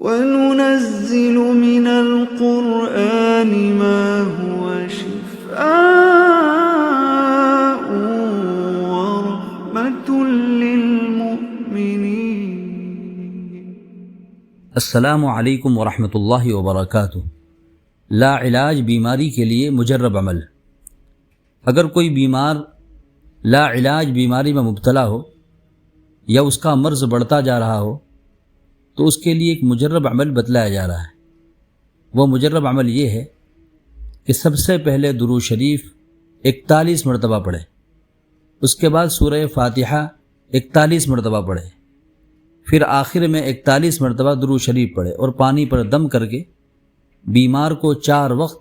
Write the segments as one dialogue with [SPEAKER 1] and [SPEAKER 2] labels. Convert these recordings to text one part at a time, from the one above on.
[SPEAKER 1] وَنُنَزِّلُ مِنَ الْقُرْآنِ مَا هُوَ شِفَاءٌ وَرَحْمَةٌ لِّلْمُؤْمِنِينَ۔
[SPEAKER 2] السلام علیکم ورحمۃ اللہ وبرکاتہ۔ لا علاج بیماری کے لیے مجرب عمل۔ اگر کوئی بیمار لا علاج بیماری میں مبتلا ہو یا اس کا مرض بڑھتا جا رہا ہو تو اس کے لیے ایک مجرب عمل بتلایا جا رہا ہے۔ وہ مجرب عمل یہ ہے کہ سب سے پہلے درود شریف 41 مرتبہ پڑھے، اس کے بعد سورہ فاتحہ 41 مرتبہ پڑھے، پھر آخر میں 41 مرتبہ درود شریف پڑھے اور پانی پر دم کر کے بیمار کو 4 وقت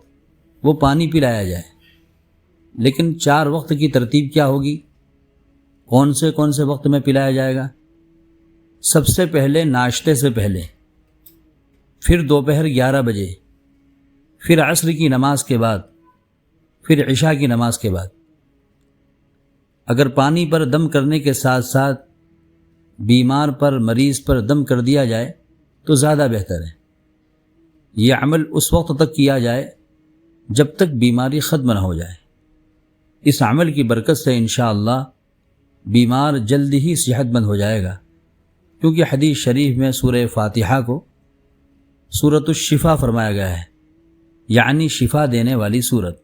[SPEAKER 2] وہ پانی پلایا جائے۔ لیکن 4 وقت کی ترتیب کیا ہوگی؟ کون سے وقت میں پلایا جائے گا؟ سب سے پہلے ناشتے سے پہلے، پھر دوپہر 11 بجے، پھر عصر کی نماز کے بعد، پھر عشاء کی نماز کے بعد۔ اگر پانی پر دم کرنے کے ساتھ ساتھ بیمار پر مریض پر دم کر دیا جائے تو زیادہ بہتر ہے۔ یہ عمل اس وقت تک کیا جائے جب تک بیماری ختم نہ ہو جائے۔ اس عمل کی برکت سے انشاءاللہ بیمار جلد ہی صحت مند ہو جائے گا، کیونکہ حدیث شریف میں سورہ فاتحہ کو سورۃ الشفا فرمایا گیا ہے، یعنی شفا دینے والی سورت۔